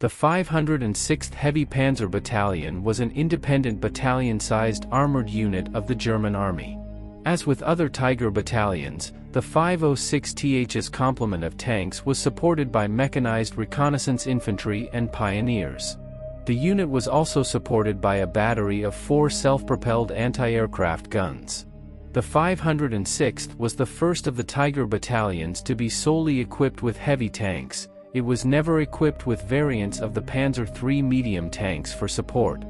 The 506th Heavy Panzer Battalion was an independent battalion-sized armored unit of the German Army. As with other Tiger battalions, the 506th's complement of tanks was supported by mechanized reconnaissance infantry and pioneers. The unit was also supported by a battery of 4 self-propelled anti-aircraft guns. The 506th was the first of the Tiger battalions to be solely equipped with heavy tanks. It was never equipped with variants of the Panzer III medium tanks for support.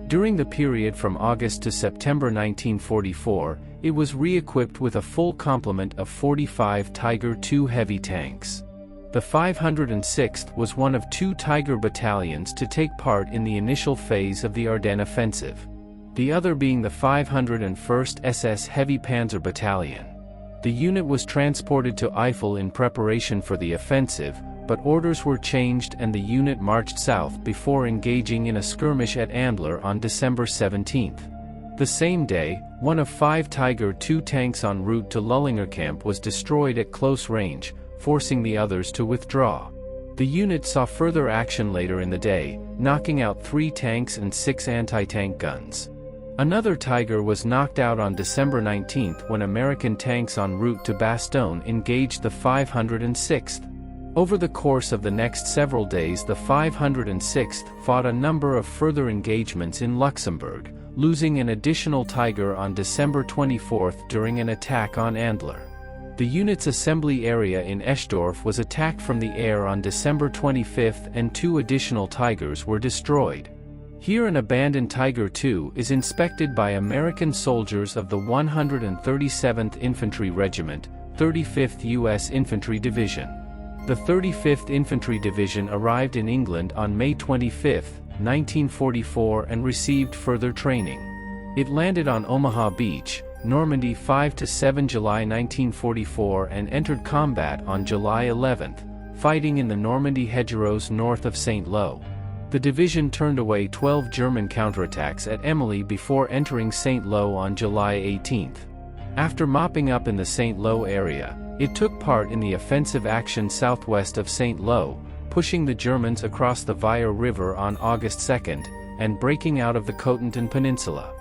During the period from August to September 1944, it was re-equipped with a full complement of 45 Tiger II heavy tanks. The 506th was one of 2 Tiger battalions to take part in the initial phase of the Ardennes offensive, the other being the 501st SS Heavy Panzer Battalion. The unit was transported to Eifel in preparation for the offensive, but orders were changed and the unit marched south before engaging in a skirmish at Andler on December 17. The same day, one of 5 Tiger II tanks en route to Lullingerkamp was destroyed at close range, forcing the others to withdraw. The unit saw further action later in the day, knocking out 3 tanks and 6 anti-tank guns. Another Tiger was knocked out on December 19 when American tanks en route to Bastogne engaged the 506th. Over the course of the next several days, the 506th fought a number of further engagements in Luxembourg, losing an additional Tiger on December 24 during an attack on Andler. The unit's assembly area in Eschdorf was attacked from the air on December 25 and 2 additional Tigers were destroyed. Here an abandoned Tiger II is inspected by American soldiers of the 137th Infantry Regiment, 35th U.S. Infantry Division. The 35th Infantry Division arrived in England on May 25, 1944 and received further training. It landed on Omaha Beach, Normandy 5–7 July 1944 and entered combat on July 11, fighting in the Normandy hedgerows north of St. Lo. The division turned away 12 German counterattacks at Emily before entering St. Lo on July 18. After mopping up in the St. Lo area, it took part in the offensive action southwest of St. Lo, pushing the Germans across the Vire River on August 2, and breaking out of the Cotentin Peninsula.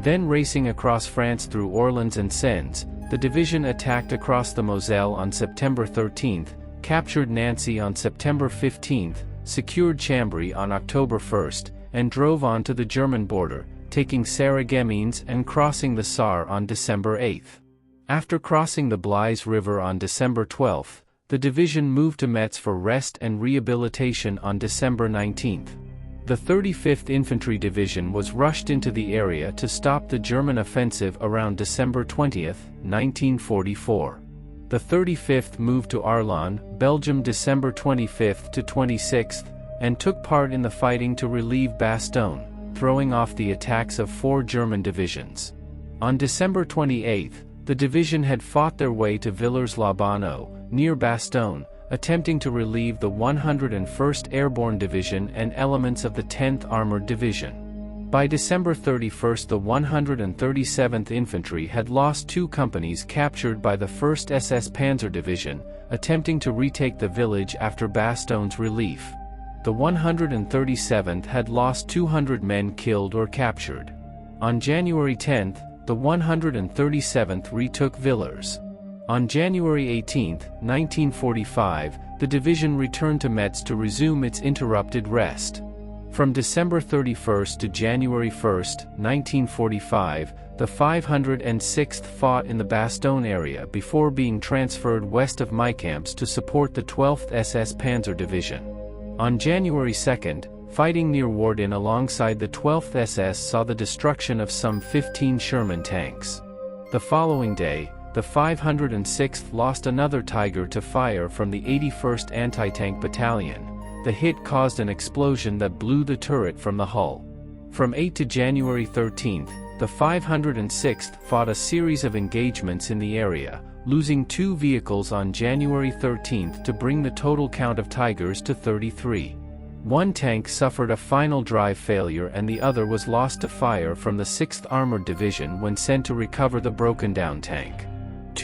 Then racing across France through Orleans and Sens, the division attacked across the Moselle on September 13, captured Nancy on September 15, secured Chambry on October 1, and drove on to the German border, taking Sarreguemines and crossing the Saar on December 8. After crossing the Blaise River on December 12, the division moved to Metz for rest and rehabilitation on December 19. The 35th Infantry Division was rushed into the area to stop the German offensive around December 20, 1944. The 35th moved to Arlon, Belgium December 25 to 26, and took part in the fighting to relieve Bastogne, throwing off the attacks of 4 German divisions. On December 28, the division had fought their way to Villers-la-Bonneau, near Bastogne, attempting to relieve the 101st Airborne Division and elements of the 10th Armored Division. By December 31, the 137th Infantry had lost 2 companies captured by the 1st SS Panzer Division, attempting to retake the village after Bastogne's relief. The 137th had lost 200 men killed or captured. On January 10, the 137th retook Villers. On January 18, 1945, the division returned to Metz to resume its interrupted rest. From December 31 to January 1, 1945, the 506th fought in the Bastogne area before being transferred west of Mycamps to support the 12th SS Panzer Division. On January 2, fighting near Warden alongside the 12th SS saw the destruction of some 15 Sherman tanks. The following day, the 506th lost another Tiger to fire from the 81st Anti-Tank Battalion. The hit caused an explosion that blew the turret from the hull. From 8 to January 13, the 506th fought a series of engagements in the area, losing 2 vehicles on January 13 to bring the total count of Tigers to 33. One tank suffered a final drive failure and the other was lost to fire from the 6th Armored Division when sent to recover the broken-down tank.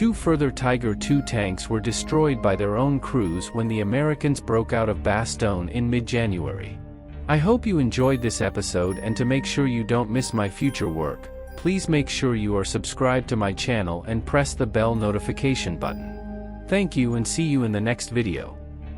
2 further Tiger II tanks were destroyed by their own crews when the Americans broke out of Bastogne in mid-January. I hope you enjoyed this episode, and to make sure you don't miss my future work, please make sure you are subscribed to my channel and press the bell notification button. Thank you, and see you in the next video.